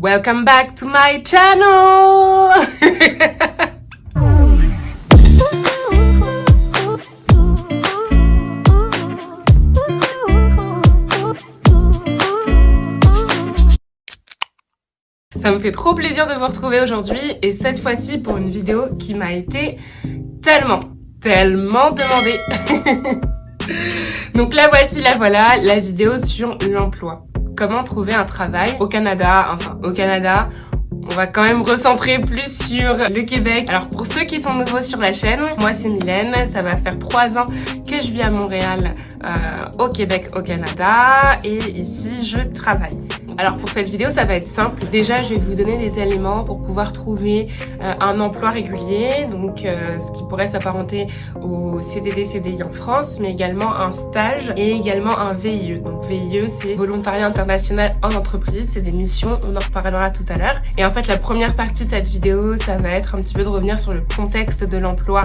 Welcome back to my channel. Ça me fait trop plaisir de vous retrouver aujourd'hui et cette fois-ci pour une vidéo qui m'a été tellement demandée. Donc là voici, la vidéo sur l'emploi. Comment trouver un travail au Canada, on va quand même recentrer plus sur le Québec. Alors pour ceux qui sont nouveaux sur la chaîne, moi c'est Mylène, ça va faire 3 ans que je vis à Montréal, au Québec, au Canada, et ici je travaille. Alors pour cette vidéo, ça va être simple. Déjà, je vais vous donner des éléments pour pouvoir trouver un emploi régulier, donc ce qui pourrait s'apparenter au CDD, CDI en France, mais également un stage et également un VIE. Donc VIE, c'est Volontariat International en Entreprise, c'est des missions, on en reparlera tout à l'heure. Et en fait, la première partie de cette vidéo, ça va être un petit peu de revenir sur le contexte de l'emploi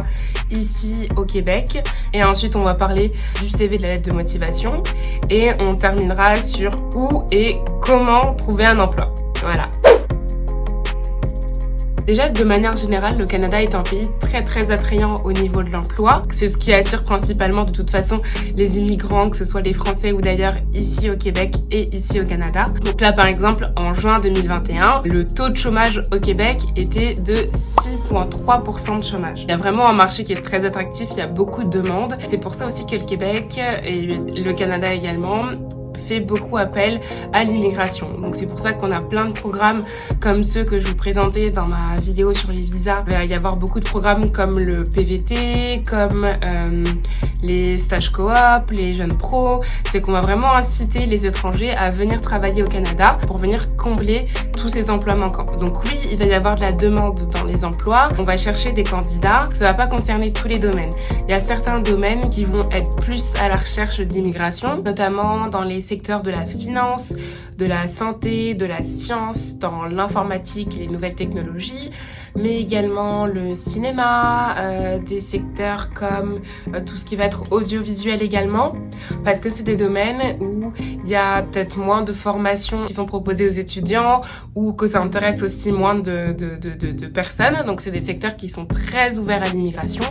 ici au Québec. Et ensuite, on va parler du CV, de la lettre de motivation. Et on terminera sur où et comment trouver un emploi. Voilà. Déjà, de manière générale, le Canada est un pays très attrayant au niveau de l'emploi. C'est ce qui attire principalement de toute façon les immigrants, que ce soit les Français ou d'ailleurs ici au Québec et ici au Canada. Donc là, par exemple, en juin 2021, le taux de chômage au Québec était de 6,3% de chômage. Il y a vraiment un marché qui est très attractif, il y a beaucoup de demandes. C'est pour ça aussi que le Québec et le Canada également fait beaucoup appel à l'immigration. Donc c'est pour ça qu'on a plein de programmes comme ceux que je vous présentais dans ma vidéo sur les visas. Il va y avoir beaucoup de programmes comme le PVT, comme les stages coop, les jeunes pros. C'est qu'on va vraiment inciter les étrangers à venir travailler au Canada pour venir combler tous ces emplois manquants. Donc oui, il va y avoir de la demande dans les emplois. On va chercher des candidats. Ça va pas concerner tous les domaines. Il y a certains domaines qui vont être plus à la recherche d'immigration, notamment dans les secteurs de la finance, de la santé, de la science, dans l'informatique et les nouvelles technologies, mais également le cinéma, des secteurs comme tout ce qui va être audiovisuel également, parce que c'est des domaines où il y a peut-être moins de formations qui sont proposées aux étudiants ou que ça intéresse aussi moins de personnes. Donc c'est des secteurs qui sont très ouverts à l'immigration,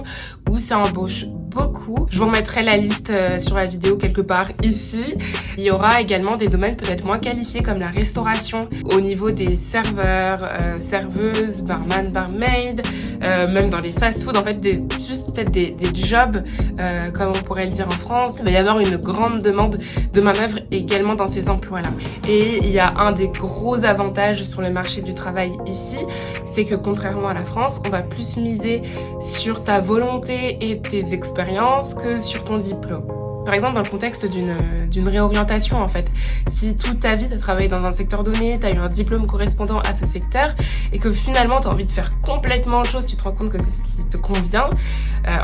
où ça embauche beaucoup. Je vous remettrai la liste sur la vidéo quelque part ici. Il y aura également des domaines peut-être moins qualifiés comme la restauration, au niveau des serveurs, serveuses, barman, barmaid, même dans les fast-food, en fait juste peut-être des jobs, comme on pourrait le dire en France. Il va y avoir une grande demande de main-d'œuvre également dans ces emplois-là. Et il y a un des gros avantages sur le marché du travail ici, c'est que contrairement à la France, on va plus miser sur ta volonté et tes expériences que sur ton diplôme. Par exemple, dans le contexte d'une réorientation, en fait. Si toute ta vie, tu as travaillé dans un secteur donné, tu as eu un diplôme correspondant à ce secteur, et que finalement, tu as envie de faire complètement autre chose, tu te rends compte que c'est ce qui te convient,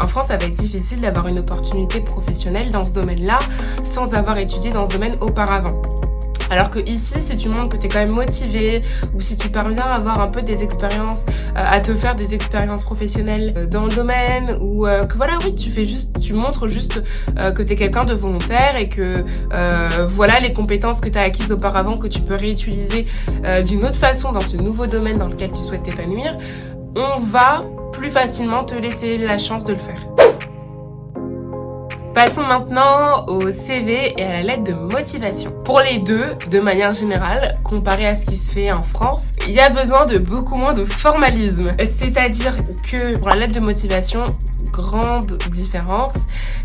en France, ça va être difficile d'avoir une opportunité professionnelle dans ce domaine-là, sans avoir étudié dans ce domaine auparavant. Alors que ici, si tu montres que tu es quand même motivé, ou si tu parviens à avoir un peu des expériences, à te faire des expériences professionnelles dans le domaine, ou que voilà, oui, tu montres juste que tu es quelqu'un de volontaire et que voilà les compétences que tu as acquises auparavant que tu peux réutiliser d'une autre façon dans ce nouveau domaine dans lequel tu souhaites t'épanouir, on va plus facilement te laisser la chance de le faire. Passons maintenant au CV et à la lettre de motivation. Pour les deux, de manière générale, comparé à ce qui se fait en France, il y a besoin de beaucoup moins de formalisme. C'est-à-dire que pour la lettre de motivation, grande différence,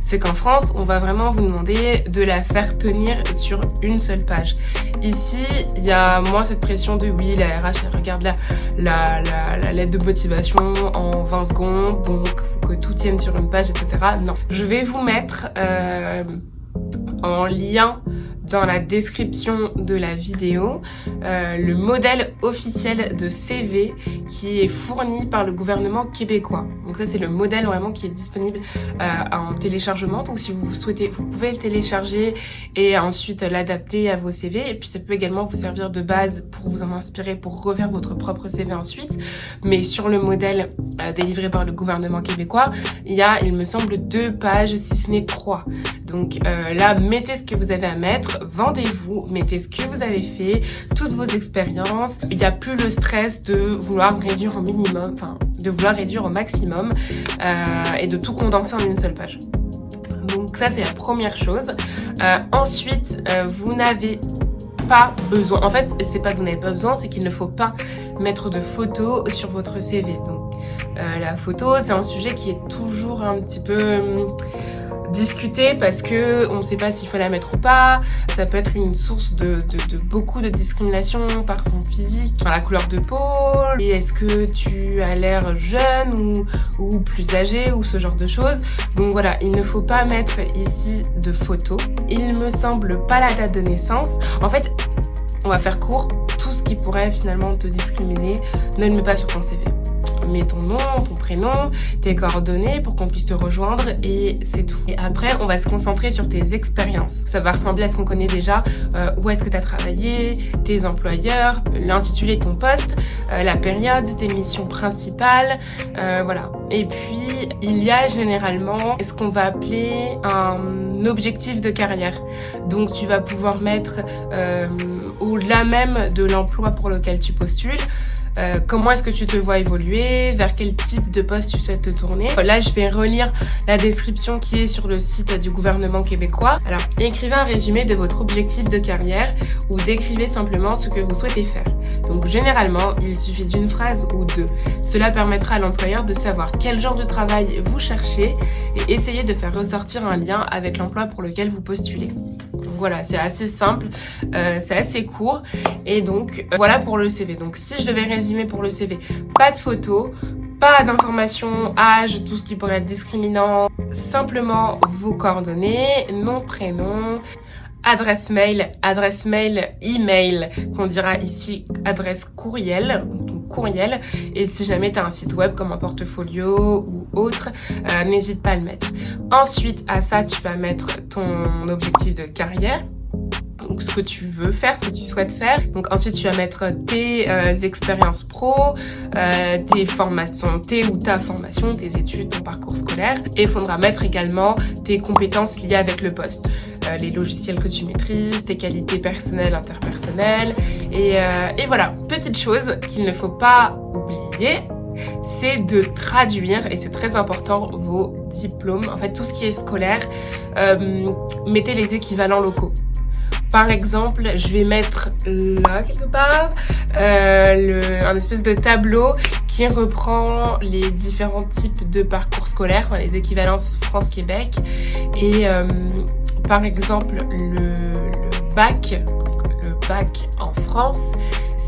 c'est qu'en France, on va vraiment vous demander de la faire tenir sur une seule page. Ici, il y a moins cette pression de oui, la RH, elle regarde la lettre de motivation en 20 secondes, donc faut que tout tienne sur une page, etc. Non. Je vais vous mettre en lien dans la description de la vidéo le modèle officiel de CV qui est fourni par le gouvernement québécois. Donc ça c'est le modèle vraiment qui est disponible en téléchargement. Donc si vous souhaitez, vous pouvez le télécharger et ensuite l'adapter à vos CV. Et puis ça peut également vous servir de base pour vous en inspirer pour refaire votre propre CV ensuite. Mais sur le modèle délivré par le gouvernement québécois, il y a, il me semble, 2 pages, si ce n'est 3. Donc là, mettez ce que vous avez à mettre, vendez-vous, mettez ce que vous avez fait, toutes vos expériences. Il n'y a plus le stress de vouloir réduire au minimum, enfin de vouloir réduire au maximum et de tout condenser en une seule page. Donc ça, c'est la première chose. Ensuite, vous n'avez pas besoin. En fait, c'est pas que vous n'avez pas besoin, c'est qu'il ne faut pas mettre de photos sur votre CV. Donc la photo, c'est un sujet qui est toujours un petit peu discuté parce que on ne sait pas s'il faut la mettre ou pas. Ça peut être une source de beaucoup de discrimination par son physique, par la couleur de peau. Et est-ce que tu as l'air jeune ou plus âgé ou ce genre de choses. Donc voilà, il ne faut pas mettre ici de photos. Il me semble pas la date de naissance. En fait, on va faire court. Tout ce qui pourrait finalement te discriminer, ne le mets pas sur ton CV. Mets ton nom, ton prénom, tes coordonnées pour qu'on puisse te rejoindre et c'est tout. Et après, on va se concentrer sur tes expériences. Ça va ressembler à ce qu'on connaît déjà. Où est-ce que tu as travaillé, tes employeurs, l'intitulé de ton poste, la période, tes missions principales, voilà. Et puis, il y a généralement ce qu'on va appeler un objectif de carrière. Donc, tu vas pouvoir mettre au-delà même de l'emploi pour lequel tu postules. Comment est-ce que tu te vois évoluer, vers quel type de poste tu souhaites te tourner. Là, je vais relire la description qui est sur le site du gouvernement québécois. Alors, écrivez un résumé de votre objectif de carrière ou décrivez simplement ce que vous souhaitez faire. Donc, généralement, il suffit d'une phrase ou deux. Cela permettra à l'employeur de savoir quel genre de travail vous cherchez et essayer de faire ressortir un lien avec l'emploi pour lequel vous postulez. Donc, voilà, c'est assez simple, c'est assez court et donc voilà pour le CV. Donc, si je devais résumer pour le CV, pas de photos, pas d'informations, âge, tout ce qui pourrait être discriminant, simplement vos coordonnées, nom, prénom, adresse mail, email, qu'on dira ici adresse courriel, donc courriel, et si jamais tu as un site web comme un portfolio ou autre, n'hésite pas à le mettre. Ensuite, à ça, tu vas mettre ton objectif de carrière. Donc ce que tu veux faire, ce que tu souhaites faire. Donc ensuite tu vas mettre tes expériences pro, tes formations, ta formation, tes études, ton parcours scolaire. Et il faudra mettre également tes compétences liées avec le poste. Les logiciels que tu maîtrises, tes qualités personnelles, interpersonnelles. Et voilà, petite chose qu'il ne faut pas oublier, c'est de traduire, et c'est très important, vos diplômes. En fait, tout ce qui est scolaire, mettez les équivalents locaux. Par exemple, je vais mettre là quelque part un espèce de tableau qui reprend les différents types de parcours scolaires, enfin, les équivalences France-Québec. Et par exemple, le bac en France,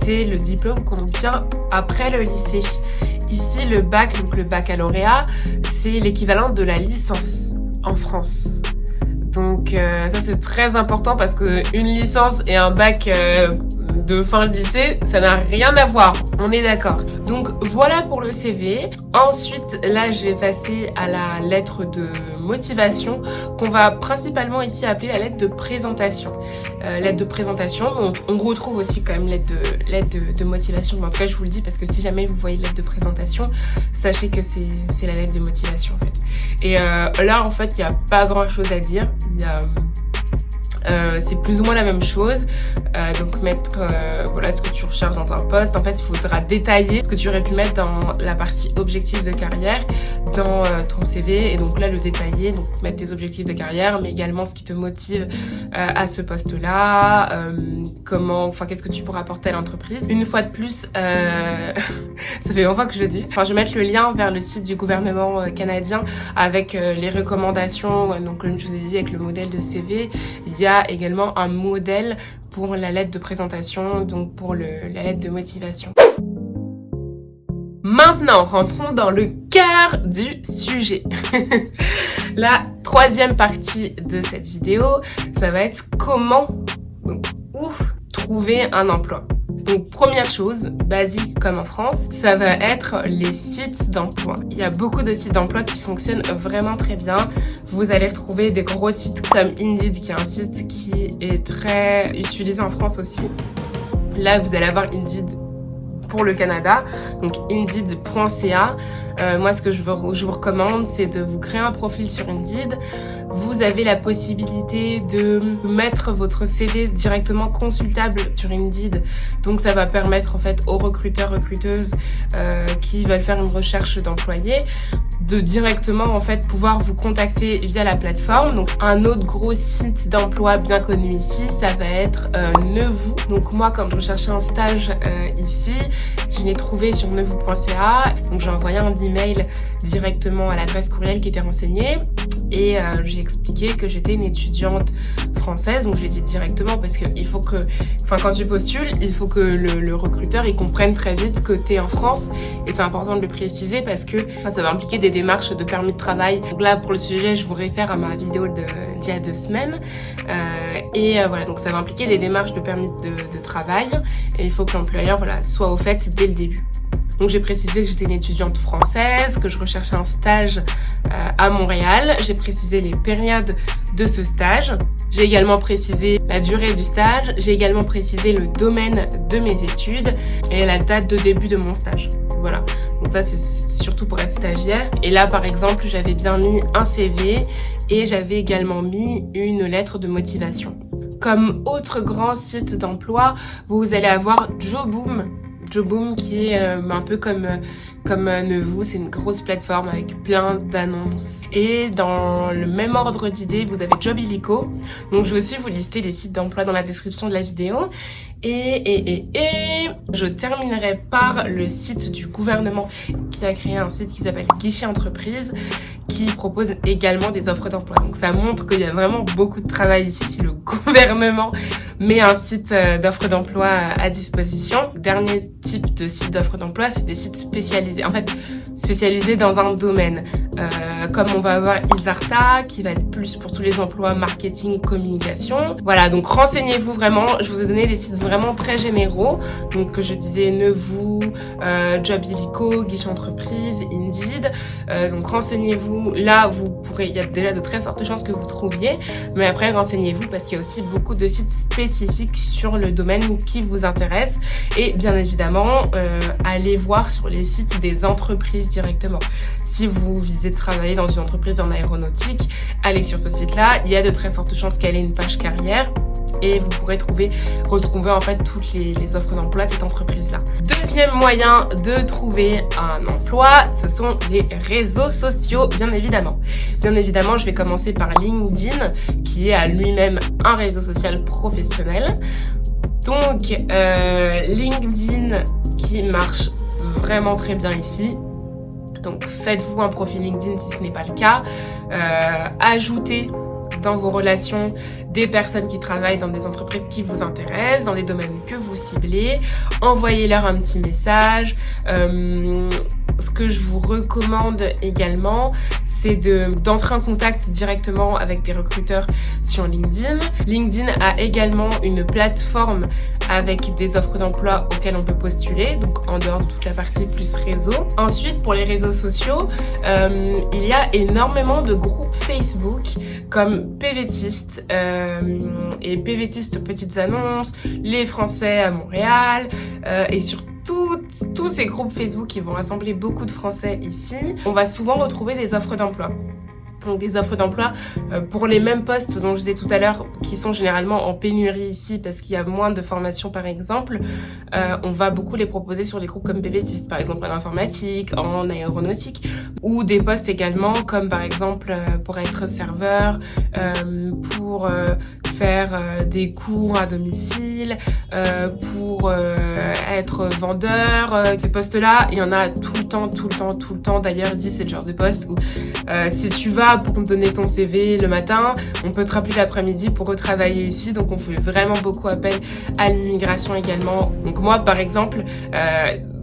c'est le diplôme qu'on obtient après le lycée. Ici, le bac, donc le baccalauréat, c'est l'équivalent de la licence en France. Donc ça c'est très important parce que une licence et un bac de fin de lycée, ça n'a rien à voir, on est d'accord. Donc voilà pour le CV. Ensuite, là je vais passer à la lettre de motivation qu'on va principalement ici appeler la lettre de présentation. Lettre de présentation, on retrouve aussi quand même lettre de motivation, mais en tout cas je vous le dis parce que si jamais vous voyez lettre de présentation, sachez que c'est la lettre de motivation en fait. Et là en fait il n'y a pas grand chose à dire. C'est plus ou moins la même chose. Donc mettre voilà ce que tu recherches dans un poste. En fait, il faudra détailler ce que tu aurais pu mettre dans la partie objectifs de carrière dans ton CV. Et donc là, le détailler, donc mettre tes objectifs de carrière, mais également ce qui te motive à ce poste-là. Qu'est-ce que tu pourras apporter à l'entreprise. Une fois de plus, ça fait 20 fois que je le dis. Enfin, je vais mettre le lien vers le site du gouvernement canadien avec les recommandations. Donc comme je vous ai dit, avec le modèle de CV, il y a également un modèle pour la lettre de présentation, donc pour la lettre de motivation. Maintenant, rentrons dans le cœur du sujet. La troisième partie de cette vidéo, ça va être comment trouver un emploi. Donc première chose, basique comme en France, ça va être les sites d'emploi. Il y a beaucoup de sites d'emploi qui fonctionnent vraiment très bien. Vous allez retrouver des gros sites comme Indeed, qui est un site qui est très utilisé en France aussi. Là, vous allez avoir Indeed pour le Canada, donc indeed.ca. Moi, ce que je vous recommande, c'est de vous créer un profil sur Indeed, vous avez la possibilité de mettre votre CV directement consultable sur Indeed. Donc ça va permettre en fait aux recruteurs, recruteuses qui veulent faire une recherche d'employés de directement en fait pouvoir vous contacter via la plateforme. Donc un autre gros site d'emploi bien connu ici, ça va être Neuvoo. Donc moi, quand je recherchais un stage ici, je l'ai trouvé sur neuvoo.ca. Donc j'ai envoyé un email directement à l'adresse courriel qui était renseignée et j'ai expliqué que j'étais une étudiante française. Donc je l'ai dit directement parce que il faut que, quand tu postules, il faut que le recruteur il comprenne très vite que tu es en France, et c'est important de le préciser parce que ça va impliquer des démarches de permis de travail. Donc là, pour le sujet, je vous réfère à ma vidéo d'il y a 2 semaines. Voilà, donc ça va impliquer des démarches de permis de travail et il faut que l'employeur soit au fait dès le début. Donc j'ai précisé que j'étais une étudiante française, que je recherchais un stage à Montréal. J'ai précisé les périodes de ce stage. J'ai également précisé la durée du stage. J'ai également précisé le domaine de mes études et la date de début de mon stage. Voilà. Donc ça, c'est surtout pour être stagiaire. Et là, par exemple, j'avais bien mis un CV et j'avais également mis une lettre de motivation. Comme autre grand site d'emploi, vous allez avoir Joboom. Joboom qui est un peu comme Neuvoo, c'est une grosse plateforme avec plein d'annonces. Et dans le même ordre d'idées, vous avez Jobilico. Donc je vais aussi vous lister les sites d'emploi dans la description de la vidéo. Et je terminerai par le site du gouvernement qui a créé un site qui s'appelle Guichet Entreprise, qui propose également des offres d'emploi. Donc ça montre qu'il y a vraiment beaucoup de travail ici si le gouvernement met un site d'offres d'emploi à disposition. Dernier type de site d'offres d'emploi, c'est des sites spécialisés. En fait, spécialisés dans un domaine. Comme on va avoir Isarta, qui va être plus pour tous les emplois marketing, communication. Voilà, donc renseignez-vous vraiment. Je vous ai donné des sites vraiment très généraux. Donc, que je disais Neuvoo, Jobilico, Guichet Entreprise, Indeed. Donc, renseignez-vous. Là, il y a déjà de très fortes chances que vous trouviez. Mais après, renseignez-vous parce qu'il y a aussi beaucoup de sites spécifiques sur le domaine qui vous intéresse. Et bien évidemment, allez voir sur les sites des entreprises directement. Si vous visez travailler dans une entreprise en aéronautique, allez sur ce site-là. Il y a de très fortes chances qu'elle ait une page carrière et vous pourrez retrouver en fait toutes les offres d'emploi de cette entreprise-là. Deuxième moyen de trouver un emploi, ce sont les réseaux sociaux, bien évidemment. Bien évidemment, je vais commencer par LinkedIn, qui est à lui-même un réseau social professionnel. Donc, LinkedIn qui marche vraiment très bien ici. Donc faites-vous un profil LinkedIn si ce n'est pas le cas. Ajoutez dans vos relations des personnes qui travaillent dans des entreprises qui vous intéressent, dans des domaines que vous ciblez. Envoyez-leur un petit message. Ce que je vous recommande également, c'est d'entrer en contact directement avec des recruteurs sur LinkedIn. LinkedIn a également une plateforme avec des offres d'emploi auxquelles on peut postuler, donc en dehors de toute la partie plus réseau. Ensuite, pour les réseaux sociaux, il y a énormément de groupes Facebook comme PVTiste et PVTiste Petites Annonces, les Français à Montréal et sur tous ces groupes Facebook qui vont rassembler beaucoup de Français ici. On va souvent retrouver des offres d'emploi. Donc des offres d'emploi pour les mêmes postes dont je disais tout à l'heure, qui sont généralement en pénurie ici parce qu'il y a moins de formations par exemple. On va beaucoup les proposer sur les groupes comme PVTiste, par exemple en informatique, en aéronautique, ou des postes également comme par exemple pour être serveur, pour faire des cours à domicile, pour être vendeur. Ces postes-là, il y en a tout le temps. D'ailleurs, ici, c'est le genre de poste où si tu vas pour donner ton CV le matin, on peut te rappeler l'après-midi pour retravailler ici. Donc, on fait vraiment beaucoup appel à l'immigration également. Donc, moi, par exemple,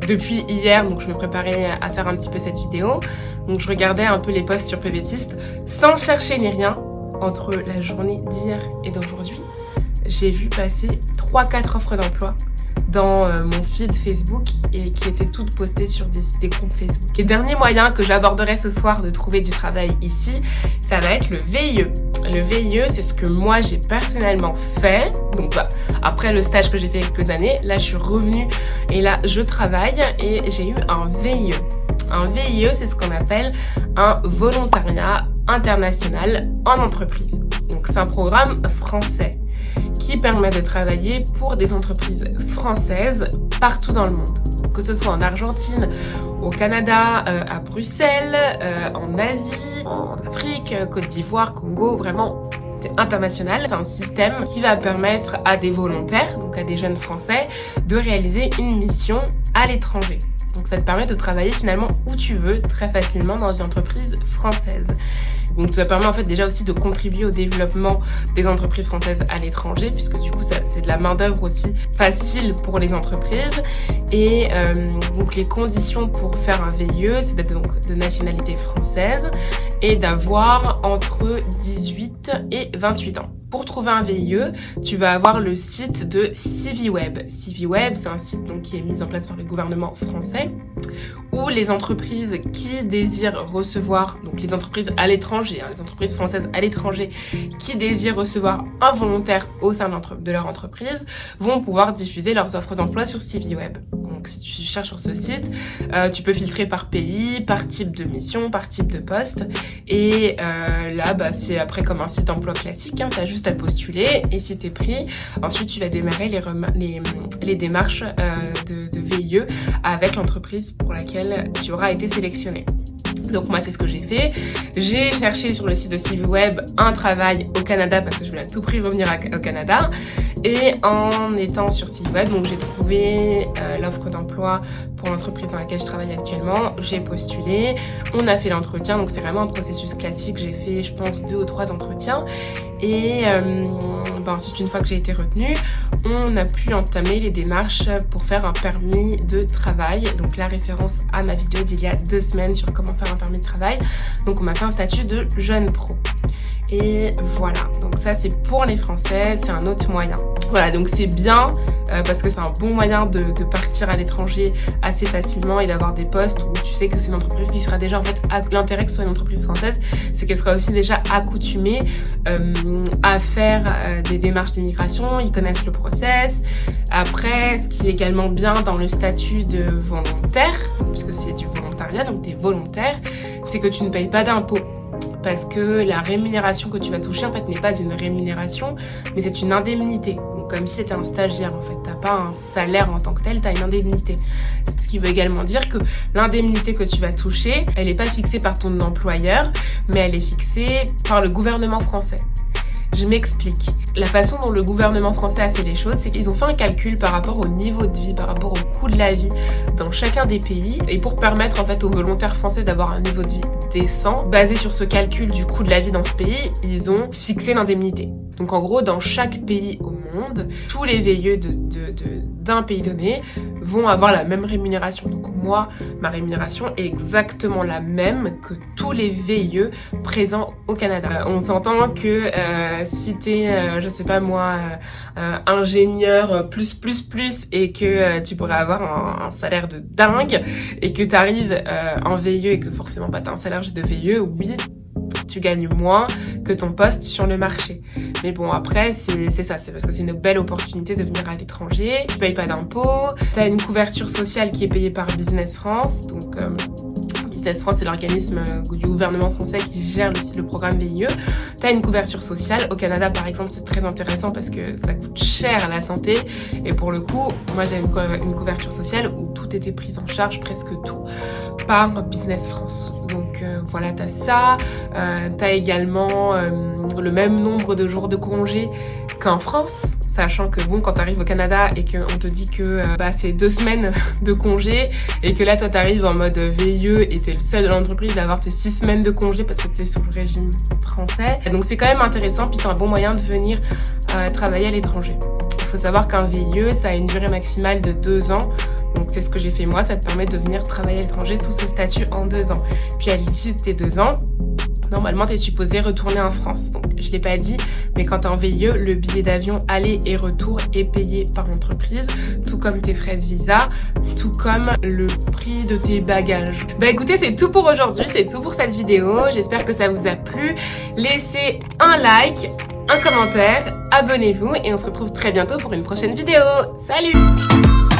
depuis hier, donc je me préparais à faire un petit peu cette vidéo. Donc, je regardais un peu les posts sur PVTiste sans chercher ni rien. Entre la journée d'hier et d'aujourd'hui, j'ai vu passer 3-4 offres d'emploi dans mon feed Facebook et qui étaient toutes postées sur des groupes Facebook. Et dernier moyen que j'aborderai ce soir de trouver du travail ici, ça va être le VIE. Le VIE, c'est ce que moi j'ai personnellement fait. Donc après le stage que j'ai fait il y a quelques années, là je suis revenue et là je travaille et j'ai eu un VIE. Un VIE, c'est ce qu'on appelle un volontariat international en entreprise. Donc c'est un programme français qui permet de travailler pour des entreprises françaises partout dans le monde. Que ce soit en Argentine, au Canada, à Bruxelles, en Asie, en Afrique, Côte d'Ivoire, Congo, vraiment c'est international. C'est un système qui va permettre à des volontaires, donc à des jeunes français, de réaliser une mission à l'étranger. Donc ça te permet de travailler finalement où tu veux, très facilement dans une entreprise française. Donc ça permet en fait déjà aussi de contribuer au développement des entreprises françaises à l'étranger, puisque du coup c'est de la main d'œuvre aussi facile pour les entreprises. Et donc les conditions pour faire un VIE, c'est d'être donc de nationalité française et d'avoir entre 18 et 28 ans. Pour trouver un VIE, tu vas avoir le site de CiviWeb. CiviWeb, c'est un site donc qui est mis en place par le gouvernement français, où les entreprises qui désirent recevoir, donc les entreprises à l'étranger, les entreprises françaises à l'étranger qui désirent recevoir un volontaire au sein de leur entreprise, vont pouvoir diffuser leurs offres d'emploi sur CiviWeb. Donc si tu cherches sur ce site, tu peux filtrer par pays, par type de mission, par type de poste. Et là, c'est après comme un site d'emploi classique, tu as juste à postuler et si t'es pris, ensuite tu vas démarrer les démarches de VIE avec l'entreprise pour laquelle tu auras été sélectionné. Donc moi c'est ce que j'ai fait. J'ai cherché sur le site de CiviWeb un travail au Canada parce que je voulais à tout prix revenir au Canada. Et en étant sur CiviWeb, donc j'ai trouvé l'offre d'emploi pour l'entreprise dans laquelle je travaille actuellement. J'ai postulé, on a fait l'entretien, donc c'est vraiment un processus classique. J'ai fait, je pense, 2 ou 3 entretiens. Et ensuite, une fois que j'ai été retenue, on a pu entamer les démarches pour faire un permis de travail. Donc la référence à ma vidéo d'il y a 2 semaines sur comment faire un permis de travail. Donc on m'a fait un statut de jeune pro. Et voilà, donc ça c'est pour les Français, c'est un autre moyen. Voilà, donc c'est bien parce que c'est un bon moyen de partir à l'étranger assez facilement et d'avoir des postes où tu sais que c'est une entreprise qui sera déjà, en fait, l'intérêt que ce soit une entreprise française, c'est qu'elle sera aussi déjà accoutumée à faire des démarches d'immigration, ils connaissent le process. Après, ce qui est également bien dans le statut de volontaire, puisque c'est du volontariat, donc t'es volontaire, c'est que tu ne payes pas d'impôts. Parce que la rémunération que tu vas toucher, en fait, n'est pas une rémunération, mais c'est une indemnité. Donc, comme si c'était un stagiaire, en fait. T'as pas un salaire en tant que tel, t'as une indemnité. Ce qui veut également dire que l'indemnité que tu vas toucher, elle n'est pas fixée par ton employeur, mais elle est fixée par le gouvernement français. Je m'explique. La façon dont le gouvernement français a fait les choses, c'est qu'ils ont fait un calcul par rapport au niveau de vie, par rapport au coût de la vie dans chacun des pays. Et pour permettre en fait aux volontaires français d'avoir un niveau de vie décent, basé sur ce calcul du coût de la vie dans ce pays, ils ont fixé l'indemnité. Donc en gros, dans chaque pays au monde, tous les VIE d'un pays donné vont avoir la même rémunération. Donc moi, ma rémunération est exactement la même que tous les VIE présents au Canada. On s'entend que si t'es, je sais pas moi, ingénieur plus et que tu pourrais avoir un salaire de dingue et que t'arrives en VIE et que forcément t'as un salaire juste de VIE, oui, tu gagnes moins que ton poste sur le marché. Mais bon, après, c'est ça, c'est parce que c'est une belle opportunité de venir à l'étranger. Tu payes pas d'impôts, t'as une couverture sociale qui est payée par Business France, donc Business France, c'est l'organisme du gouvernement français qui gère le programme VIE. T'as une couverture sociale. Au Canada, par exemple, c'est très intéressant parce que ça coûte cher à la santé. Et pour le coup, moi, j'avais une couverture sociale où tout était pris en charge, presque tout, par Business France. Donc voilà, t'as ça. T'as également le même nombre de jours de congé qu'en France. Sachant que bon, quand t'arrives au Canada et qu'on te dit que c'est 2 semaines de congé et que là toi t'arrives en mode VIE et t'es le seul de l'entreprise d'avoir tes 6 semaines de congé parce que t'es sur le régime français. Donc c'est quand même intéressant, puis c'est un bon moyen de venir travailler à l'étranger. Il faut savoir qu'un VIE, ça a une durée maximale de 2 ans. Donc c'est ce que j'ai fait moi, ça te permet de venir travailler à l'étranger sous ce statut en 2 ans. Puis à l'issue de tes 2 ans, normalement, t'es supposé retourner en France. Donc, je l'ai pas dit, mais quand t'es en VIE, le billet d'avion aller et retour est payé par l'entreprise, tout comme tes frais de visa, tout comme le prix de tes bagages. Bah écoutez, c'est tout pour aujourd'hui, c'est tout pour cette vidéo. J'espère que ça vous a plu. Laissez un like, un commentaire, abonnez-vous et on se retrouve très bientôt pour une prochaine vidéo. Salut!